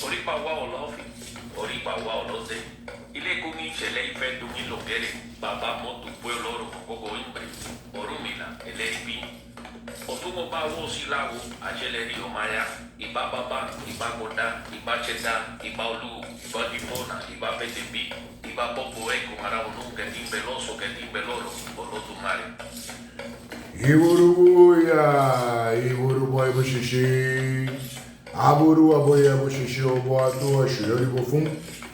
Oripa wa olofi, oripa wa olote. Ile kumi chele ife dungi longere, baba motu pueblo oro coco imbre, orumila, eleripi. Otumo ba wo silago, achele rio maya, iba baba, iba kota, iba cheta, iba olu, iba dipona, iba petepi, iba popo eco maraunum que timbeloso, que timbeloro, olotu mare. Iburubuya, Iburuboy Bushishi, Aburu Aboya Bushishi, Oboado, Shuri Bofum,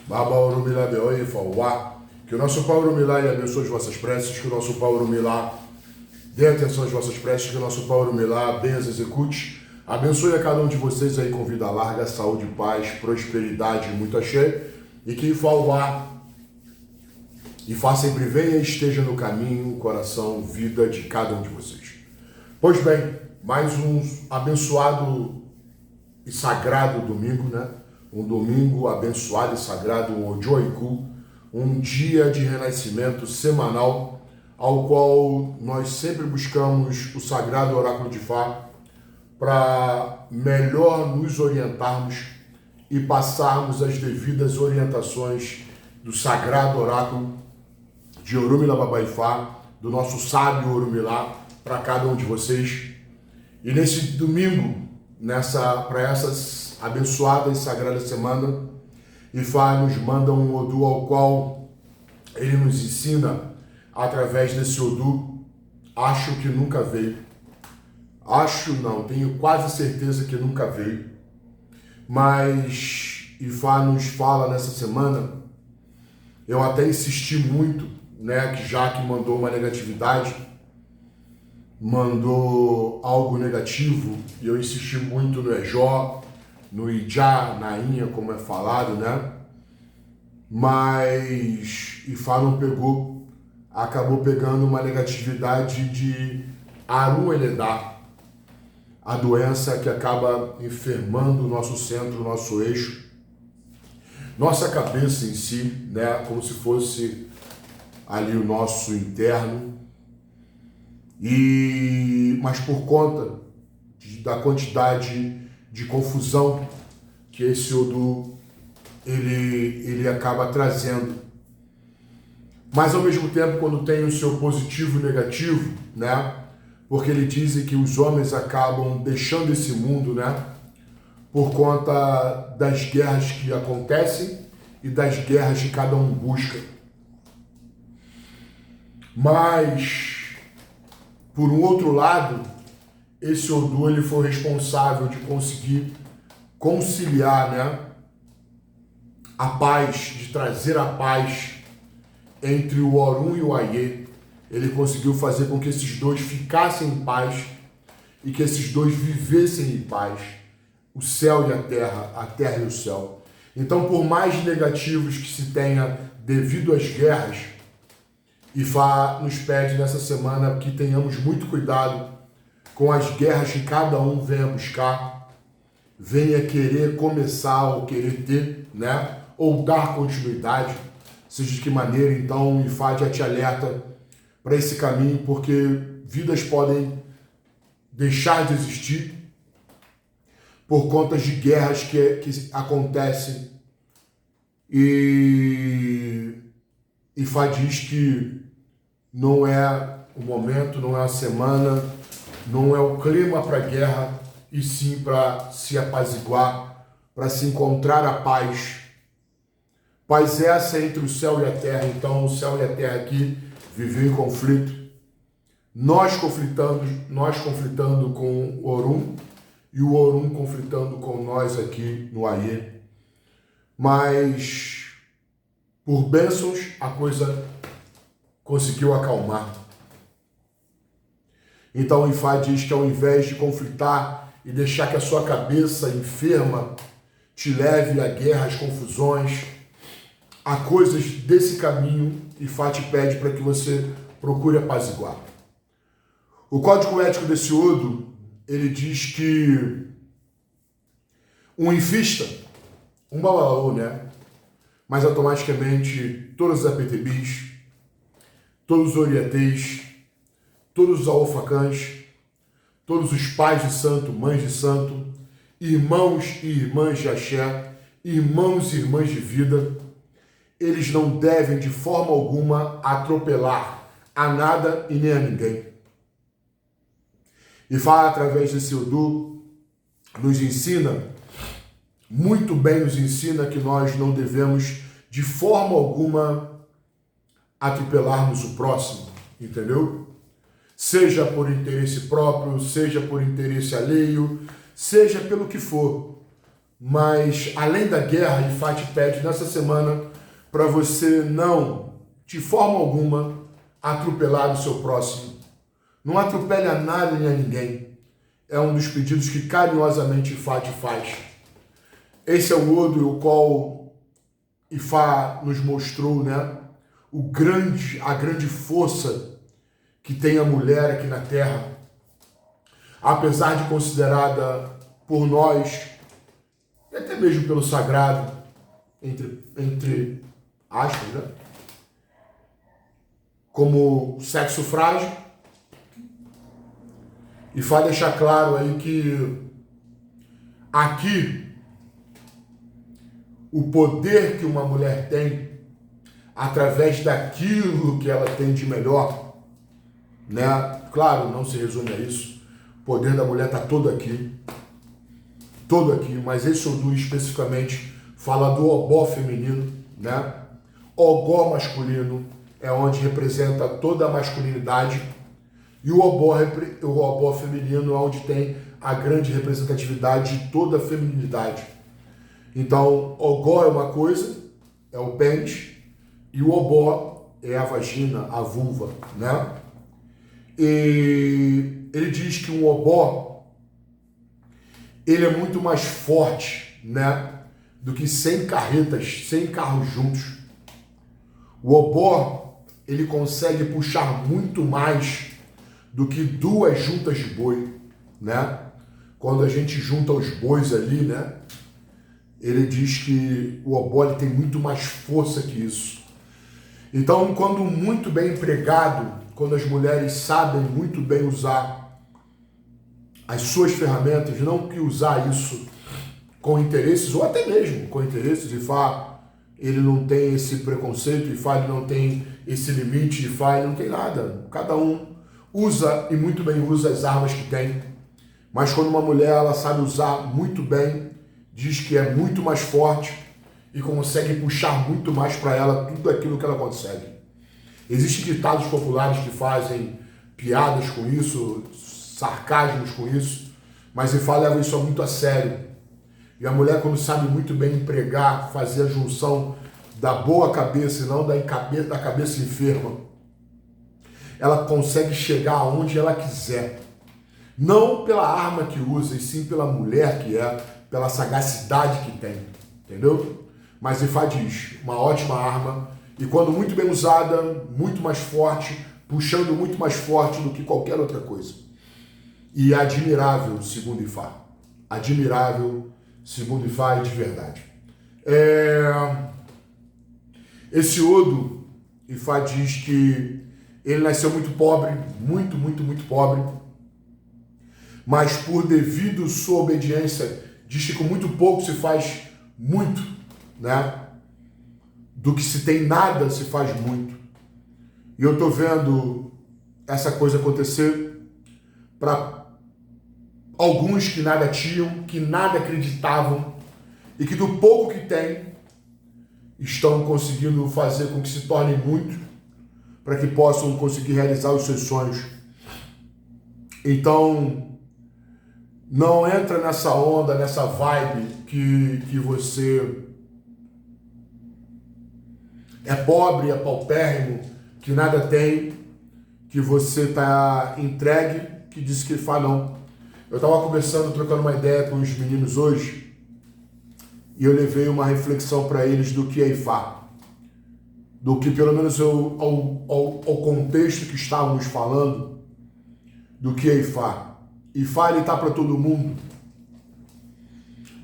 Baba Urumila Beoi, Fauá. Que o nosso Paulo Milá abençoe as vossas preces, que o nosso Paulo Milá dê atenção às vossas preces, que o nosso Paulo Milá bem as execute. Abençoe a cada um de vocês aí com vida larga, saúde, paz, prosperidade, muito axé. E que Fauá e faça sempre venha e esteja no caminho, coração, vida de cada um de vocês. Pois bem, mais um abençoado e sagrado domingo, né? Um domingo abençoado e sagrado, um Ojoiku, um dia de renascimento semanal, ao qual nós sempre buscamos o sagrado oráculo de Fá para melhor nos orientarmos e passarmos as devidas orientações do sagrado oráculo de Orumila Babaifá, do nosso sábio Orumilá, para cada um de vocês. E nesse domingo, para essa abençoada e sagrada semana, Ifá nos manda um Odu ao qual ele nos ensina, através desse Odu, acho que nunca veio. Acho não, tenho quase certeza que nunca veio. Mas Ifá nos fala nessa semana, eu até insisti muito, né, que já que mandou uma negatividade, mandou algo negativo, e eu insisti muito no Ejó, no Ijá, na Inha, como é falado, né? Mas Ifá não pegou, acabou pegando uma negatividade de Arum Eledá, a doença que acaba enfermando o nosso centro, o nosso eixo, nossa cabeça em si, né, como se fosse ali o nosso interno, mas por conta da quantidade de confusão que esse Odu ele acaba trazendo. Mas ao mesmo tempo, quando tem o seu positivo e negativo, né, porque ele diz que os homens acabam deixando esse mundo, né, por conta das guerras que acontecem e das guerras que cada um busca. Mas, por um outro lado, esse Odu ele foi responsável de conseguir conciliar, né, a paz, de trazer a paz entre o Orum e o Aie. Ele conseguiu fazer com que esses dois ficassem em paz e que esses dois vivessem em paz, o céu e a terra e o céu. Então, por mais negativos que se tenha devido às guerras, Ifá nos pede nessa semana que tenhamos muito cuidado com as guerras que cada um venha buscar, venha querer começar ou querer ter, né? Ou dar continuidade, seja de que maneira. Então Ifá já te alerta para esse caminho, porque vidas podem deixar de existir por conta de guerras que acontecem. E Ifá diz que não é o momento, não é a semana, não é o clima para a guerra, e sim para se apaziguar, para se encontrar a paz. Paz essa entre o céu e a terra. Então o céu e a terra aqui vivem em conflito. Nós conflitando com o Orum e o Orum conflitando com nós aqui no Aie. Mas por bênçãos a coisa conseguiu acalmar. Então Ifá diz que ao invés de conflitar e deixar que a sua cabeça enferma te leve a guerras, confusões, a coisas desse caminho, Ifá te pede para que você procure apaziguar. O código ético desse Odu, ele diz que um infista, um babalaô, né? Mas automaticamente todos os apetebis, todos os orienteis, todos os aofacãs, todos os pais de santo, mães de santo, irmãos e irmãs de axé, irmãos e irmãs de vida, eles não devem de forma alguma atropelar a nada e nem a ninguém. E fala através desse Odu, nos ensina, muito bem nos ensina que nós não devemos de forma alguma atropelarmos o próximo, entendeu? Seja por interesse próprio, seja por interesse alheio, seja pelo que for. Mas, além da guerra, Ifá te pede nessa semana para você não, de forma alguma, atropelar o seu próximo. Não atropele a nada nem a ninguém. É um dos pedidos que carinhosamente Ifá te faz. Esse é o Odo, o qual Ifá nos mostrou, né? A grande força que tem a mulher aqui na Terra. Apesar de considerada por nós, e até mesmo pelo sagrado, entre aspas, né? Como sexo frágil. E faz deixar claro aí que aqui o poder que uma mulher tem através daquilo que ela tem de melhor, né? Claro, não se resume a isso. O poder da mulher está todo aqui, mas esse Odu especificamente fala do obó feminino, né? Ogó masculino é onde representa toda a masculinidade e o obó feminino é onde tem a grande representatividade de toda a feminilidade. Então, ogó é uma coisa, é o pênis, e o obó é a vagina, a vulva, né? E ele diz que um obó, ele é muito mais forte, né? Do que 100 carretas, 100 carros juntos. O obó, ele consegue puxar muito mais do que 2 juntas de boi, né? Quando a gente junta os bois ali, né? Ele diz que o obó ele tem muito mais força que isso. Então, quando muito bem empregado, quando as mulheres sabem muito bem usar as suas ferramentas, não que usar isso com interesses, ou até mesmo com interesses, Ifá, ele não tem esse preconceito, Ifá, ele não tem esse limite, Ifá, ele não tem nada. Cada um usa e muito bem usa as armas que tem. Mas quando uma mulher ela sabe usar muito bem, diz que é muito mais forte e consegue puxar muito mais para ela tudo aquilo que ela consegue. Existem ditados populares que fazem piadas com isso, sarcasmos com isso, mas Ifá leva isso muito a sério. E a mulher, quando sabe muito bem empregar, fazer a junção da boa cabeça e não da cabeça enferma, ela consegue chegar aonde ela quiser. Não pela arma que usa, e sim pela mulher que é, pela sagacidade que tem. Entendeu? Mas Ifá diz, uma ótima arma, e quando muito bem usada, muito mais forte, puxando muito mais forte do que qualquer outra coisa. E admirável, segundo Ifá. Admirável, segundo Ifá, e de verdade. Esse Odo, Ifá diz que ele nasceu muito pobre, muito pobre, mas por devido sua obediência, diz que com muito pouco se faz muito, né? Do que se tem nada se faz muito. E eu tô vendo essa coisa acontecer para alguns que nada tinham, que nada acreditavam e que do pouco que tem estão conseguindo fazer com que se tornem muito para que possam conseguir realizar os seus sonhos. Então, não entra nessa onda, nessa vibe que você é pobre, é paupérrimo, que nada tem, que você está entregue, que diz que fala não. Eu estava conversando, trocando uma ideia com os meninos hoje, e eu levei uma reflexão para eles do que é Ifá. Do que, pelo menos, ao contexto que estávamos falando, do que é Ifá. Ifá, ele está para todo mundo,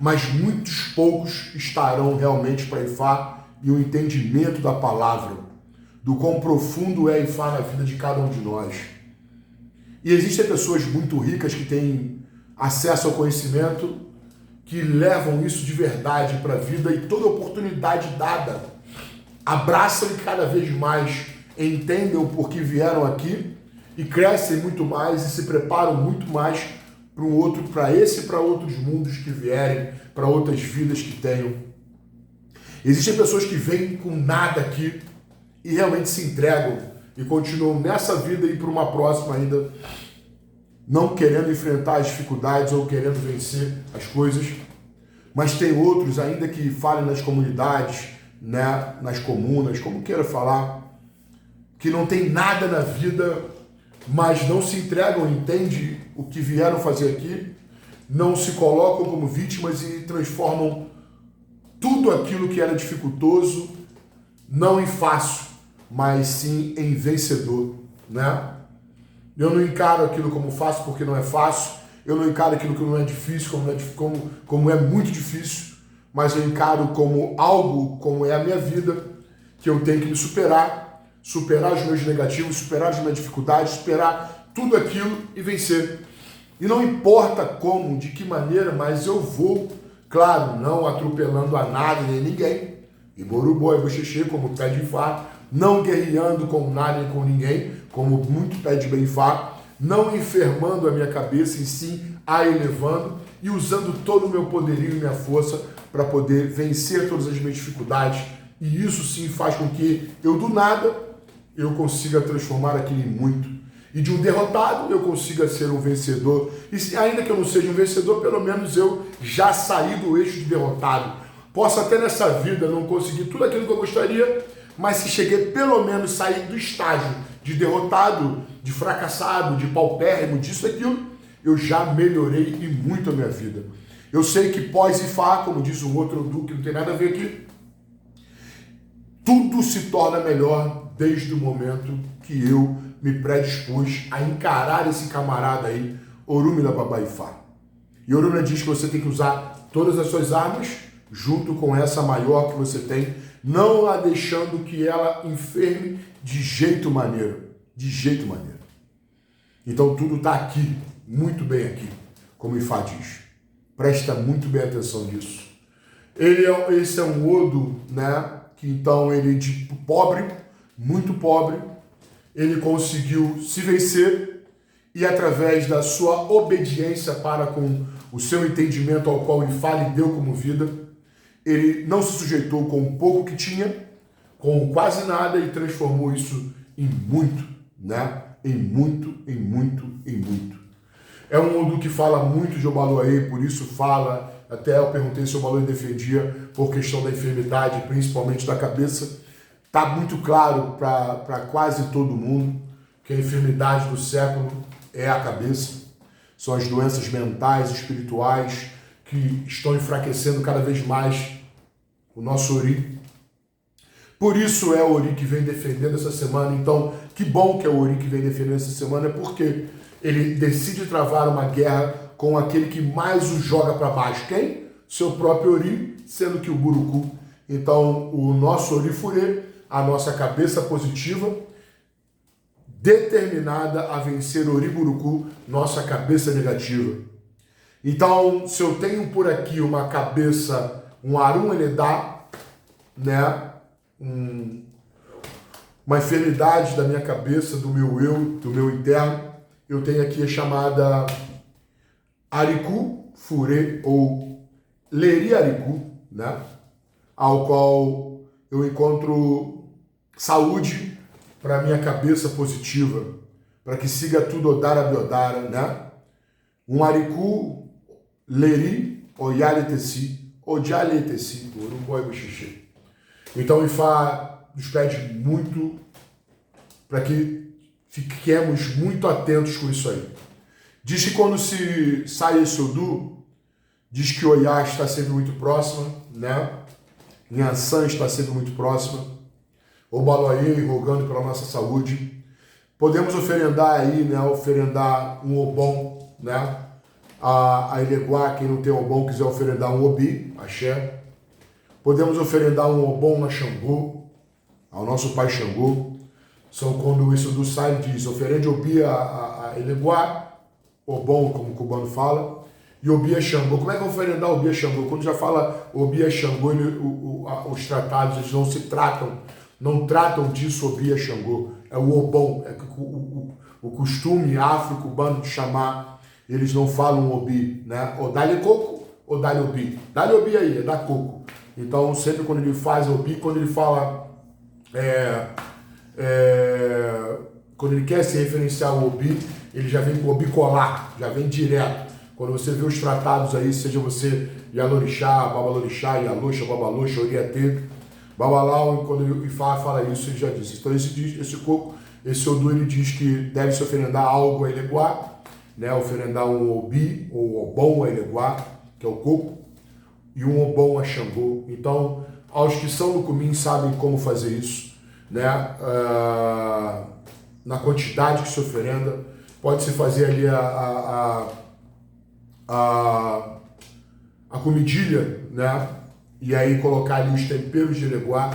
mas muitos poucos estarão realmente para Ifá e o entendimento da palavra, do quão profundo é Ifá na vida de cada um de nós. E existem pessoas muito ricas que têm acesso ao conhecimento que levam isso de verdade para a vida e toda oportunidade dada, abraçam e cada vez mais entendem o porquê vieram aqui e crescem muito mais e se preparam muito mais para esse e para outros mundos que vierem, para outras vidas que tenham. Existem pessoas que vêm com nada aqui e realmente se entregam e continuam nessa vida e para uma próxima ainda, não querendo enfrentar as dificuldades ou querendo vencer as coisas. Mas tem outros ainda que falem nas comunidades, né, nas comunas, como queira falar, que não tem nada na vida, mas não se entregam, entendem o que vieram fazer aqui, não se colocam como vítimas e transformam tudo aquilo que era dificultoso, não em fácil, mas sim em vencedor, né? Eu não encaro aquilo como fácil porque não é fácil, eu não encaro aquilo que não é difícil como é muito difícil, mas eu encaro como algo, como é a minha vida, que eu tenho que me superar os meus negativos, superar as minhas dificuldades, superar tudo aquilo e vencer. E não importa como, de que maneira, mas eu vou, claro, não atropelando a nada nem ninguém, e borubó e bochechê, como pé de Ifá, não guerreando com nada nem com ninguém, como muito pé de Ifá, não enfermando a minha cabeça e sim a elevando e usando todo o meu poderio e minha força para poder vencer todas as minhas dificuldades. E isso sim faz com que eu do nada eu consiga transformar aquilo em muito. E de um derrotado eu consiga ser um vencedor. E ainda que eu não seja um vencedor, pelo menos eu já saí do eixo de derrotado. Posso até nessa vida não conseguir tudo aquilo que eu gostaria, mas se cheguei pelo menos sair do estágio de derrotado, de fracassado, de paupérrimo, disso e aquilo, eu já melhorei e muito a minha vida. Eu sei que pós-Ifá, como diz um outro Odu, que não tem nada a ver aqui, tudo se torna melhor desde o momento que eu me predispus a encarar esse camarada aí, Orumila Baba Ifá. E Orumila diz que você tem que usar todas as suas armas junto com essa maior que você tem, não a deixando que ela enferme de jeito maneiro. De jeito maneiro. Então tudo está aqui, muito bem aqui, como Ifá diz. Presta muito bem atenção nisso. Esse é um Odo, né? Que então ele de pobre, muito pobre, ele conseguiu se vencer e através da sua obediência para com o seu entendimento ao qual Ifá lhe deu como vida, ele não se sujeitou com o pouco que tinha, com quase nada e transformou isso em muito, né? Em muito, em muito, em muito. É um Odu que fala muito de Obaloaê, por isso fala, até eu perguntei se o Obaloaê defendia por questão da enfermidade, principalmente da cabeça. Está muito claro para quase todo mundo que a enfermidade do século é a cabeça. São as doenças mentais, espirituais, que estão enfraquecendo cada vez mais o nosso Ori. Por isso é o Ori que vem defendendo essa semana. Então, que bom que é o Ori que vem defendendo essa semana, porque ele decide travar uma guerra com aquele que mais o joga para baixo. Quem? Seu próprio Ori, sendo que o Buruku. Então, o nosso Ori Furê, a nossa cabeça positiva, determinada a vencer o Ori Buruku, nossa cabeça negativa. Então, se eu tenho por aqui uma cabeça, um Arum Enedá, né? Uma enfermidade da minha cabeça, do meu eu, do meu interno, eu tenho aqui a chamada Ariku Furê, ou Leri Ariku, né? Ao qual eu encontro saúde para minha cabeça positiva, para que siga tudo Odara Biodara, né? Um Ariku Leri Oyalitesi, Odialitesi, Urumboi Buxixi. Então, Ifá nos pede muito para que fiquemos muito atentos com isso aí. Diz que quando se sai esse Odu, diz que Oyá está sempre muito próxima, né? Nhansan está sempre muito próxima. Obaloaê rogando pela nossa saúde. Podemos oferendar aí, né? Oferendar um Obon, né? A Eleguá, quem não tem Obon, quiser oferendar um Obi, Axé. Podemos oferendar um Obon a Xangô, ao nosso pai Xangô. São quando isso do sai diz, oferende Obi a Eleguá, Obon, como o cubano fala, e Obi é Xangô. Como é que eu vou oferendar Obi é Xangô? Quando já fala Obi é Xangô, os tratados eles não se tratam, não tratam disso Obi é Xangô. É o Obon, é o costume afro-cubano de chamar, eles não falam Obi, né? Ou dá-lhe coco, ou dá-lhe Obi. Dá-lhe Obi aí, é dá coco. Então, sempre quando ele faz Obi, quando ele fala, quando ele quer se referenciar ao Obi, ele já vem com Obi colar, já vem direto. Quando você vê os tratados aí, seja você Yalorixá, Babalorixá, Yaloxa, Babaloxa, Orietê, Babalau, quando o Ifá fala isso, ele já disse. Então esse coco, esse Odu, ele diz que deve se oferendar algo a Eleguá, né? Oferendar um Obi, ou Obon a Eleguá, que é o coco, e um Obon a Xangô. Então, aos que são do Cumim sabem como fazer isso, né? Na quantidade que se oferenda, pode-se fazer ali a comidilha, né? E aí colocar ali os temperos de Eleguá,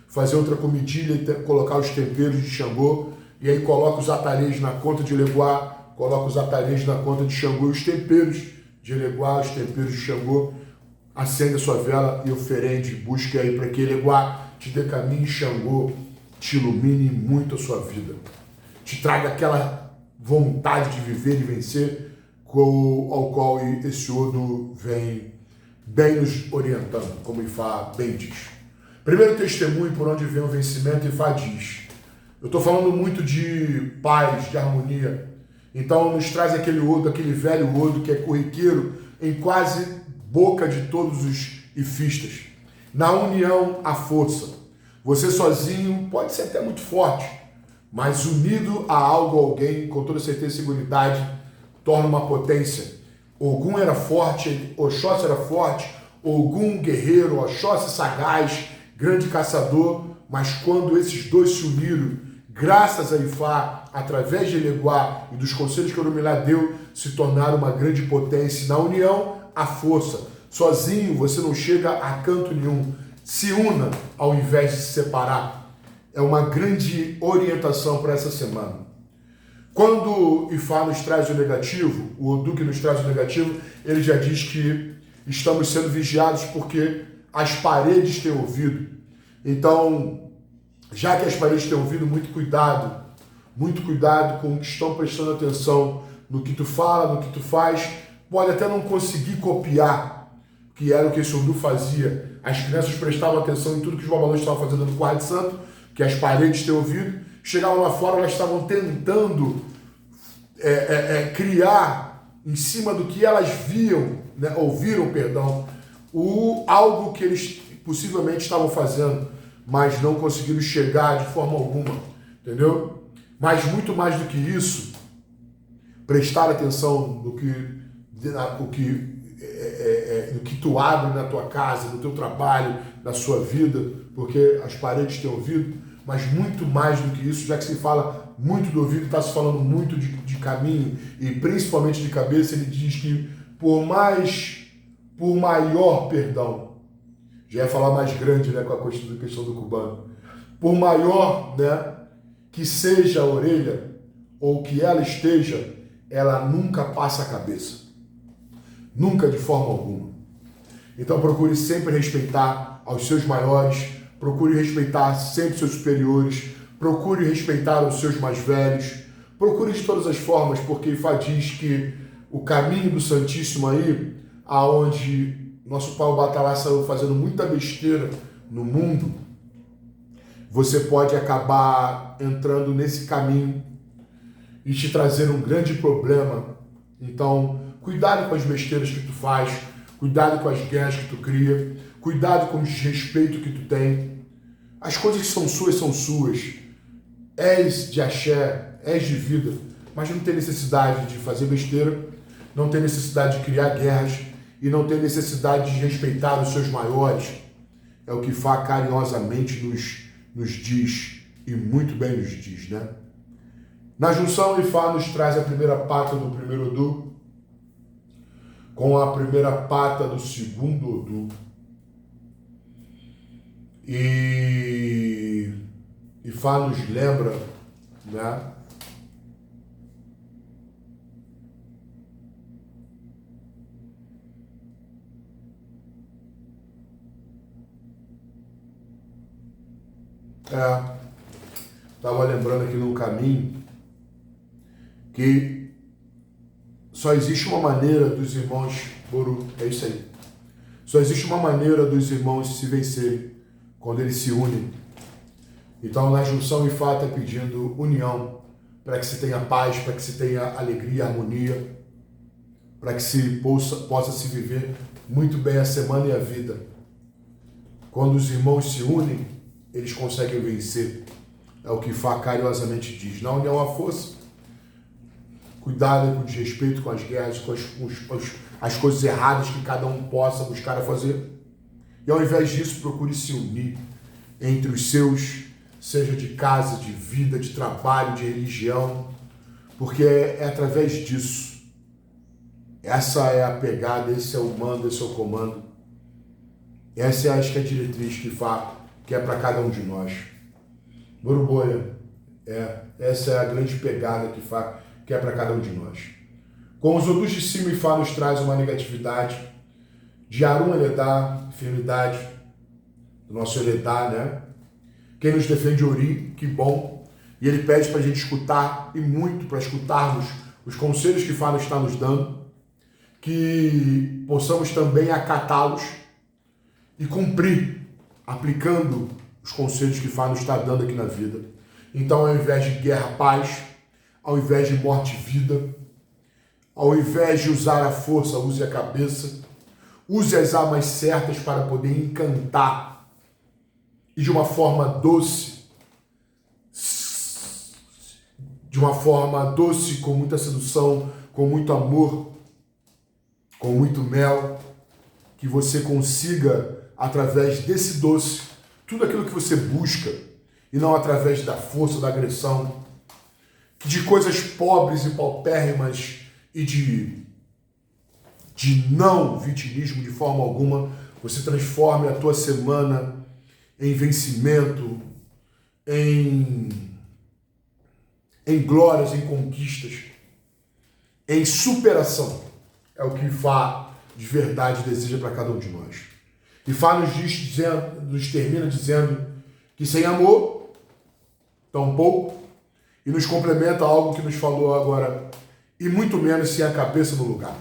fazer outra comidilha e colocar os temperos de Xangô, e aí coloca os atarejos na conta de Eleguá, coloca os atarejos na conta de Xangô, e os temperos de Eleguá, os temperos de Xangô, acende a sua vela e oferende, busque aí para que Eleguá te dê caminho, Xangô te ilumine muito a sua vida, te traga aquela vontade de viver e vencer, ao qual esse Odu vem bem nos orientando, como Ifá bem diz. Primeiro testemunho por onde vem o vencimento, Ifá diz. Eu estou falando muito de paz, de harmonia. Então nos traz aquele Odu, aquele velho Odu que é corriqueiro em quase boca de todos os ifistas. Na união, a força. Você sozinho pode ser até muito forte, mas unido a algo ou alguém, com toda certeza e seguridade, torna uma potência. Ogum era forte, Oxóssi era forte, Ogum guerreiro, Oxóssi sagaz, grande caçador, mas quando esses dois se uniram, graças a Ifá, através de Eleguá e dos conselhos que Orumilá deu, se tornaram uma grande potência. Na união, a força. Sozinho você não chega a canto nenhum. Se una ao invés de se separar. É uma grande orientação para essa semana. Quando Ifá nos traz o negativo, o Odu que nos traz o negativo, ele já diz que estamos sendo vigiados porque as paredes têm ouvido. Então, já que as paredes têm ouvido, muito cuidado com o que estão prestando atenção no que tu fala, no que tu faz. Pode até não conseguir copiar, que era o que esse Odu fazia. As crianças prestavam atenção em tudo que os babalões estavam fazendo no Quarto Santo, que as paredes têm ouvido. Chegavam lá fora, elas estavam tentando criar em cima do que elas viam, né, ouviram, algo que eles possivelmente estavam fazendo, mas não conseguiram chegar de forma alguma, entendeu? Mas muito mais do que isso, prestar atenção no que tu abre na tua casa, no teu trabalho, na sua vida, porque as paredes têm ouvido. Mas muito mais do que isso, já que se fala muito do ouvido, está se falando muito de caminho e principalmente de cabeça, ele diz que por maior perdão, já ia falar mais grande, né, com a questão do cubano, por maior, né, que seja a orelha ou que ela esteja, ela nunca passa a cabeça, nunca de forma alguma. Então procure sempre respeitar aos seus maiores, procure respeitar sempre seus superiores, procure respeitar os seus mais velhos, procure de todas as formas, porque Ifá diz que o caminho do Santíssimo aí, aonde nosso pai Batalá saiu fazendo muita besteira no mundo, você pode acabar entrando nesse caminho e te trazer um grande problema. Então, cuidado com as besteiras que tu faz, cuidado com as guerras que tu cria, cuidado com o desrespeito que tu tem. As coisas que são suas. És de axé, és de vida, mas não tem necessidade de fazer besteira, não tem necessidade de criar guerras e não tem necessidade de respeitar os seus maiores. É o que Ifá carinhosamente nos diz, e muito bem nos diz, né? Na junção, Ifá nos traz a primeira pata do primeiro Odu com a primeira pata do segundo Odu. E Ifá nos lembra, né, Estava lembrando aqui no caminho que só existe uma maneira dos irmãos, Boru, é isso aí. Só existe uma maneira dos irmãos se vencerem, quando eles se unem. Então, na junção e fato é pedindo união, para que se tenha paz, para que se tenha alegria, harmonia, para que se possa se viver muito bem a semana e a vida. Quando os irmãos se unem, eles conseguem vencer. É o que Fá carinhosamente diz. Na união há força. Cuidado com o desrespeito, com as guerras, com as coisas erradas que cada um possa buscar a fazer. E ao invés disso, procure se unir entre os seus, seja de casa, de vida, de trabalho, de religião, porque é através disso. Essa é a pegada, esse é o mando, esse é o comando. Essa é, acho que, a diretriz que Fá quer para cada um de nós. Boruboia, essa é a grande pegada que Fá quer para cada um de nós. Com os odus de cima, Ifá nos traz uma negatividade. De Arun Eledá, enfermidade do nosso Eledá, né? Quem nos defende Ori, que bom. E ele pede para a gente escutar, e muito para escutarmos os conselhos que Ifá está nos dando, que possamos também acatá-los e cumprir, aplicando os conselhos que Ifá nos está dando aqui na vida. Então, ao invés de guerra, paz. Ao invés de morte, vida. Ao invés de usar a força, use a cabeça. Use as armas certas para poder encantar. E de uma forma doce. De uma forma doce, com muita sedução, com muito amor, com muito mel. Que você consiga, através desse doce, tudo aquilo que você busca. E não através da força, da agressão. De coisas pobres e paupérrimas e de não vitimismo de forma alguma, você transforme a tua semana em vencimento, em glórias, em conquistas, em superação. É o que Fá de verdade deseja para cada um de nós. E Fá nos termina dizendo que sem amor, tão pouco, e nos complementa algo que nos falou agora, e muito menos sem a cabeça no lugar.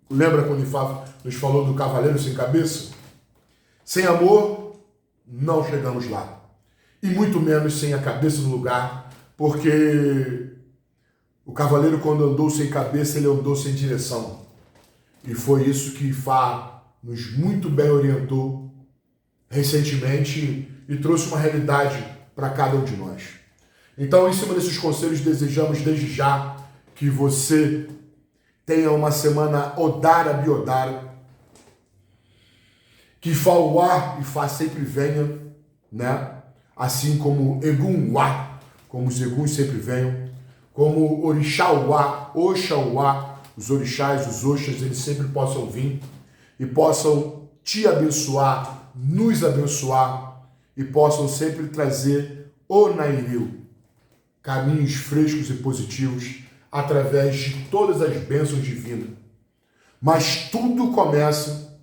Lembra quando Ifá nos falou do cavaleiro sem cabeça? Sem amor, não chegamos lá. E muito menos sem a cabeça no lugar, porque o cavaleiro, quando andou sem cabeça, ele andou sem direção. E foi isso que Ifá nos muito bem orientou recentemente e trouxe uma realidade para cada um de nós. Então, em cima desses conselhos, desejamos desde já que você tenha uma semana Odara Biodara, que Fauá e Fá sempre venha, né? Assim como Egum Wá, como os Eguns sempre venham, como Orixá Wá, Oxauá, os orixás, os oxas, eles sempre possam vir e possam te abençoar, nos abençoar e possam sempre trazer o Nairiu, caminhos frescos e positivos através de todas as bênçãos divinas. Mas tudo começa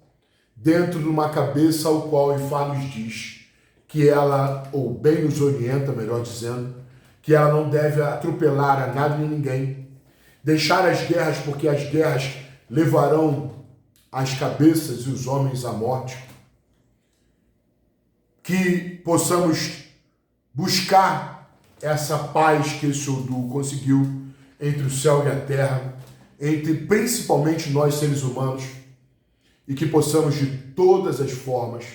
dentro de uma cabeça ao qual Ifá nos diz que ela, ou bem nos orienta, melhor dizendo, que ela não deve atropelar a nada nem ninguém, deixar as guerras, porque as guerras levarão as cabeças e os homens à morte, que possamos buscar essa paz que esse Odu conseguiu entre o céu e a terra, entre principalmente nós seres humanos, e que possamos de todas as formas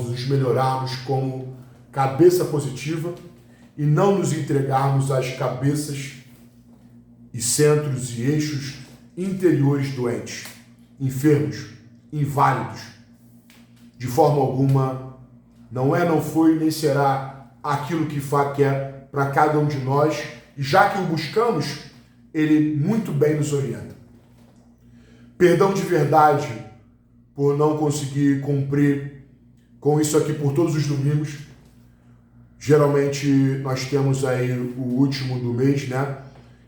nos melhorarmos como cabeça positiva e não nos entregarmos às cabeças e centros e eixos interiores doentes, enfermos, inválidos. De forma alguma, não foi nem será aquilo que Fá quer para cada um de nós, e já que o buscamos, ele muito bem nos orienta. Perdão de verdade por não conseguir cumprir com isso aqui por todos os domingos. Geralmente nós temos aí o último do mês, né?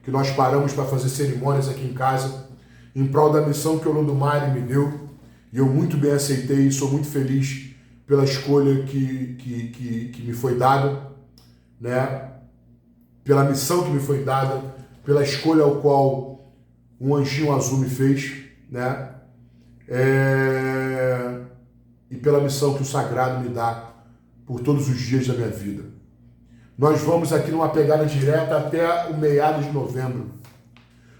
Que nós paramos para fazer cerimônias aqui em casa, em prol da missão que o Olodumare me deu, E eu muito bem aceitei e sou muito feliz pela escolha que me foi dada, né? Pela missão que me foi dada, pela escolha ao qual um anjinho azul me fez, né? E pela missão que o sagrado me dá por todos os dias da minha vida. Nós vamos aqui numa pegada direta até o meados de novembro.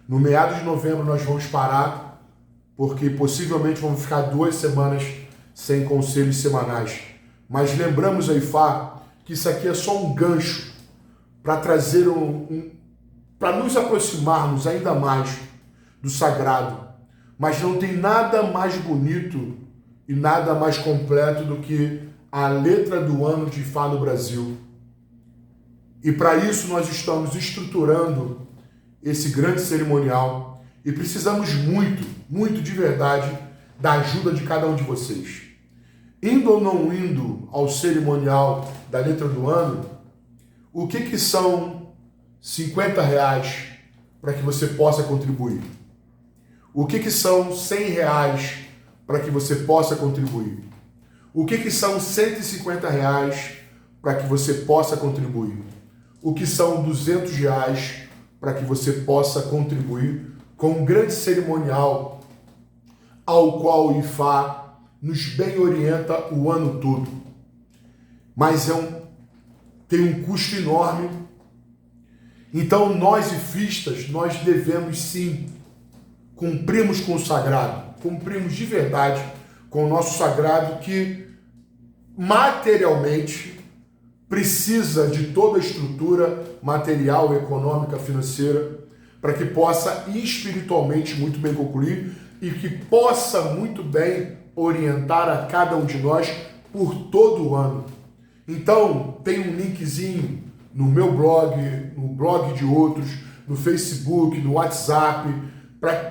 No meados de novembro nós vamos parar, porque possivelmente vamos ficar 2 semanas sem conselhos semanais. Mas lembramos a IFA que isso aqui é só um gancho para trazer para nos aproximarmos ainda mais do sagrado. Mas não tem nada mais bonito e nada mais completo do que a letra do ano de Ifá no Brasil. E para isso nós estamos estruturando esse grande cerimonial e precisamos muito, muito de verdade da ajuda de cada um de vocês. Indo ou não indo ao cerimonial da letra do ano, o que são R$50 para que você possa contribuir? O que são R$100 para que você possa contribuir? O que são R$150 para que você possa contribuir? O que são R$200 para que você possa contribuir com um grande cerimonial ao qual o IFA nos bem orienta o ano todo. Mas tem um custo enorme. Então nós ifistas, nós devemos sim cumprirmos com o sagrado, cumprimos de verdade com o nosso sagrado que materialmente precisa de toda a estrutura material, econômica, financeira, para que possa espiritualmente muito bem concluir e que possa muito bem orientar a cada um de nós por todo o ano. Então, tem um linkzinho no meu blog, no blog de outros, no Facebook, no WhatsApp,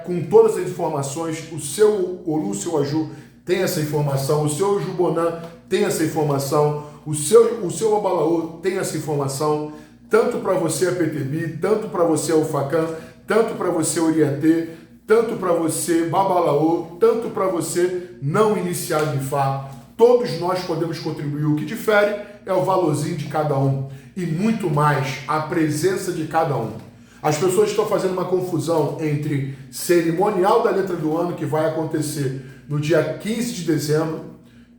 com todas as informações. O seu Olu, o seu Aju tem essa informação, o seu Jubonan tem essa informação, o seu Abalaô tem essa informação, tanto para você a PTB, tanto para você a Ufacan, tanto para você Oriatê, tanto para você Babalaô, tanto para você não iniciado de Ifá. Todos nós podemos contribuir. O que difere é o valorzinho de cada um e muito mais a presença de cada um. As pessoas estão fazendo uma confusão entre cerimonial da letra do ano, que vai acontecer no dia 15 de dezembro,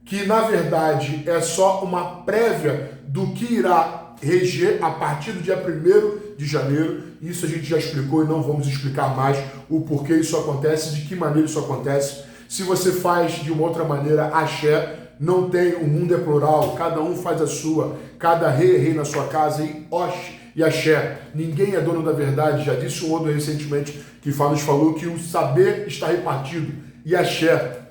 que na verdade é só uma prévia do que irá reger a partir do dia 1º de janeiro. Isso a gente já explicou e não vamos explicar mais o porquê isso acontece, de que maneira isso acontece. Se você faz de uma outra maneira, axé, não tem, o mundo é plural, cada um faz a sua, cada rei é rei na sua casa, e oxe e axé. Ninguém é dono da verdade, já disse um outro recentemente que nos falou que o saber está repartido. E axé,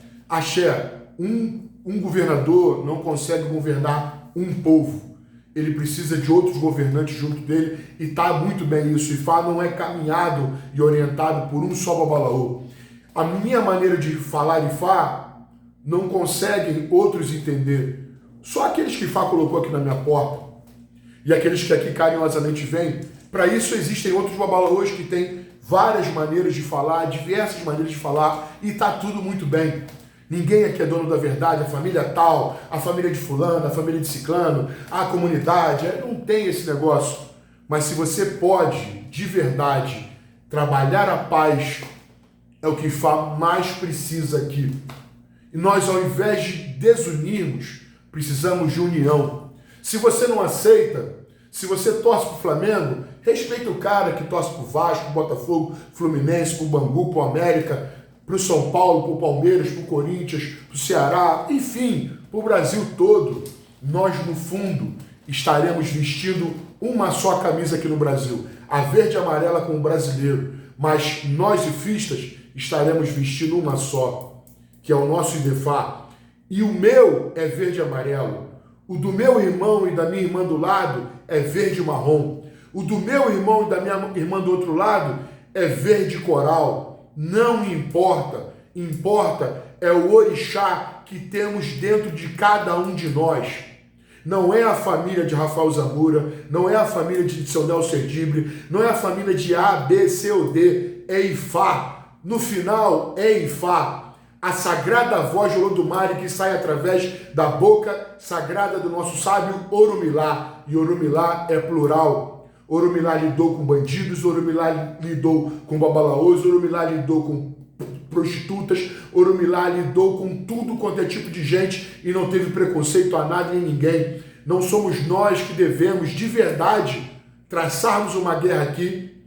um governador não consegue governar um povo. Ele precisa de outros governantes junto dele e está muito bem isso. Ifá não é caminhado e orientado por um só babalaô. A minha maneira de falar Ifá não conseguem outros entender. Só aqueles que Ifá colocou aqui na minha porta e aqueles que aqui carinhosamente vêm. Para isso existem outros babalaôs que têm várias maneiras de falar, diversas maneiras de falar e está tudo muito bem. Ninguém aqui é dono da verdade, a família tal, a família de fulano, a família de ciclano, a comunidade, não tem esse negócio. Mas se você pode, de verdade, trabalhar a paz, é o que Ifá mais precisa aqui. E nós, ao invés de desunirmos, precisamos de união. Se você não aceita, se você torce pro Flamengo, respeita o cara que torce pro Vasco, pro Botafogo, Fluminense, pro Bangu, pro América, pro São Paulo, pro Palmeiras, pro Corinthians, pro Ceará, enfim, pro Brasil todo. Nós, no fundo, estaremos vestindo uma só camisa aqui no Brasil, a verde e amarela com o brasileiro, mas nós, ifistas, estaremos vestindo uma só, que é o nosso IDEFA. E o meu é verde e amarelo. O do meu irmão e da minha irmã do lado é verde e marrom. O do meu irmão e da minha irmã do outro lado é verde e coral. Não importa. Importa é o orixá que temos dentro de cada um de nós. Não é a família de Rafael Zamura, não é a família de Seu Nelson Edibre, não é a família de A, B, C ou D. É Ifá. No final, é Ifá. a sagrada voz de Olodumare que sai através da boca sagrada do nosso sábio Orumilá. E Orumilá é plural. Orumilá lidou com bandidos, Orumilá lidou com babalaôs, Orumilá lidou com prostitutas, Orumilá lidou com tudo quanto é tipo de gente e não teve preconceito a nada nem ninguém. Não somos nós que devemos, de verdade, traçarmos uma guerra aqui,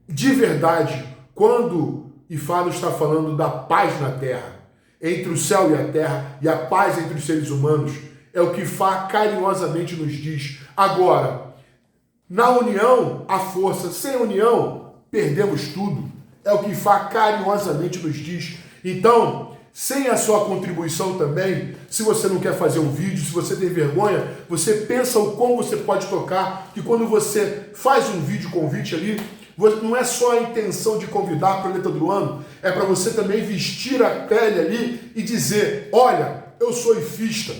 de verdade, quando Ifá nos está falando da paz na terra, entre o céu e a terra, e a paz entre os seres humanos, é o que Ifá carinhosamente nos diz. Agora, na união, há força. Sem união, perdemos tudo. É o que Ifá carinhosamente nos diz. Então, sem a sua contribuição também, se você não quer fazer um vídeo, se você tem vergonha, você pensa o como você pode tocar, que quando você faz um vídeo convite ali, não é só a intenção de convidar para a letra do ano, é para você também vestir a pele ali e dizer, olha, eu sou ifista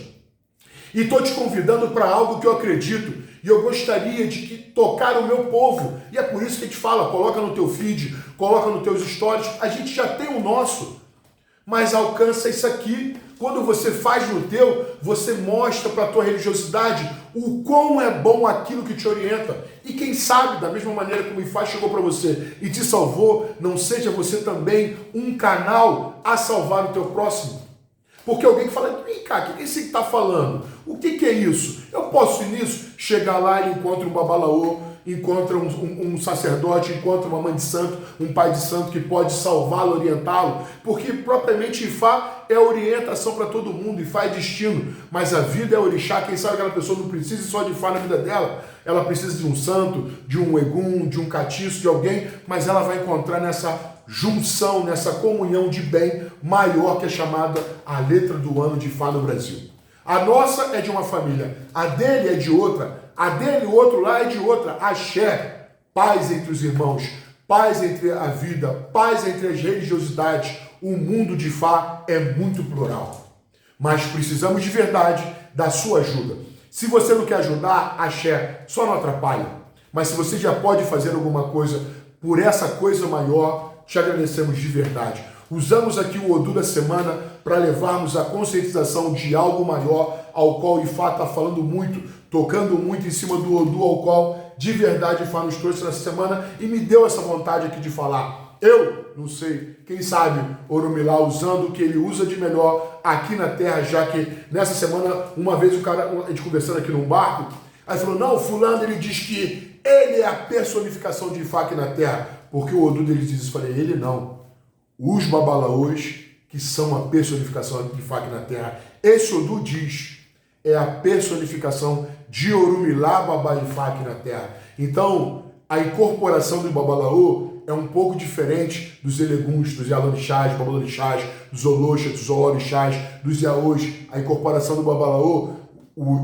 e estou te convidando para algo que eu acredito e eu gostaria de tocar o meu povo. E é por isso que a gente fala, coloca no teu feed, coloca nos teus stories, a gente já tem o nosso, mas alcança isso aqui. Quando você faz no teu, você mostra para a tua religiosidade o quão é bom aquilo que te orienta. E quem sabe, da mesma maneira como o Ifá chegou para você e te salvou, não seja você também um canal a salvar o teu próximo. Porque alguém que fala, vem cá, o que esse que está falando? O que é isso? Eu posso ir nisso? Chegar lá e encontro um babalaô, encontra um sacerdote, encontra uma mãe de santo, um pai de santo que pode salvá-lo, orientá-lo, porque propriamente Ifá é orientação para todo mundo, Ifá é destino, mas a vida é orixá. Quem sabe aquela pessoa não precisa só de Ifá na vida dela, ela precisa de um santo, de um egum, de um catiço, de alguém, mas ela vai encontrar nessa junção, nessa comunhão de bem maior que é chamada a letra do ano de Ifá no Brasil. A nossa é de uma família, a dele é de outra, a dele, o outro lá é de outra. Axé, paz entre os irmãos, paz entre a vida, paz entre as religiosidades. O mundo de Ifá é muito plural. Mas precisamos de verdade da sua ajuda. Se você não quer ajudar, Axé, só não atrapalha. Mas se você já pode fazer alguma coisa por essa coisa maior, te agradecemos de verdade. Usamos aqui o Odu da semana para levarmos a conscientização de algo maior, ao qual o Ifá está falando muito, tocando muito em cima do Odu, ao qual de verdade o Ifá nos trouxe nessa semana e me deu essa vontade aqui de falar. Eu não sei, quem sabe Orumilá usando o que ele usa de melhor aqui na Terra, já que nessa semana, uma vez a gente conversando aqui num barco, aí falou, não, fulano ele diz que ele é a personificação de Ifá aqui na Terra, porque o Odu dele diz isso. Eu falei, ele não. Os babalaôs, que são a personificação de Ifá aqui na Terra. Esse Odu diz, é a personificação de Orumilá Babá Ifá aqui na Terra. Então, a incorporação do babalaô é um pouco diferente dos eleguns, dos yalorixás, babalorixás, dos oloxas, dos olorixás, dos yaôs. A incorporação do babalaô,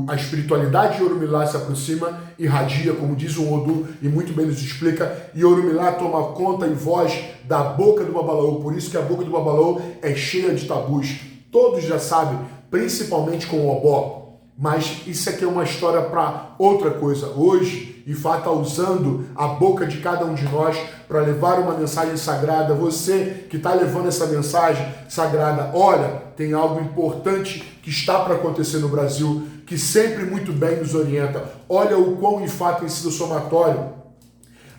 a espiritualidade de Orumilá se aproxima, irradia, como diz o Odu, e muito bem nos explica, e Orumilá toma conta e voz da boca do babalaô. Por isso que a boca do babalaô é cheia de tabus. Todos já sabem, principalmente com o obó. Mas isso aqui é uma história para outra coisa. Hoje, Ifá está usando a boca de cada um de nós para levar uma mensagem sagrada. Você que está levando essa mensagem sagrada, olha, tem algo importante que está para acontecer no Brasil, que sempre muito bem nos orienta. Olha o quão Ifá tem sido somatório.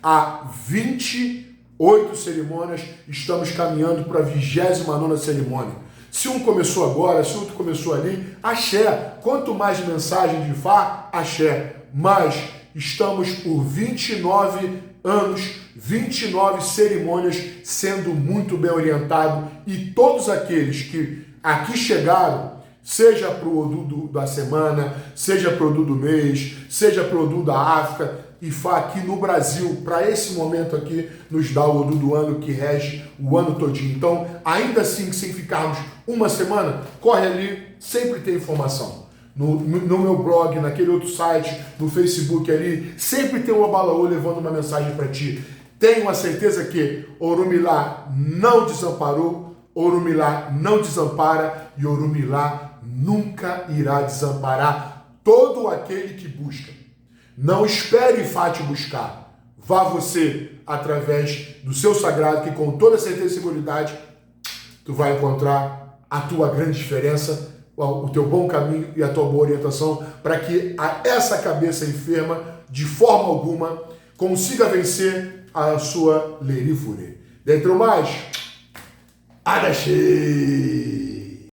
Há 28 cerimônias, estamos caminhando para a 29ª cerimônia. Se um começou agora, se outro começou ali, axé. Quanto mais mensagem de Ifá, axé. Mas estamos por 29 anos, 29 cerimônias sendo muito bem orientado, e todos aqueles que aqui chegaram, seja para o Odu da semana, seja para o Odu do mês, seja para o Odu da África, Ifá aqui no Brasil, para esse momento aqui, nos dá o Odu do ano que rege o ano todinho. Então, ainda assim, sem ficarmos uma semana, corre ali, sempre tem informação. No meu blog, naquele outro site, no Facebook ali, sempre tem um babalaô levando uma mensagem para ti. Tenho a certeza que Orumilá não desamparou, Orumilá não desampara e Orumilá nunca irá desamparar todo aquele que busca. Não espere Ifá te buscar. Vá você através do seu sagrado, que com toda certeza e seguridade tu vai encontrar a tua grande diferença, o teu bom caminho e a tua boa orientação, para que essa cabeça enferma, de forma alguma, consiga vencer a sua lerifure. Dentro mais, Adachi!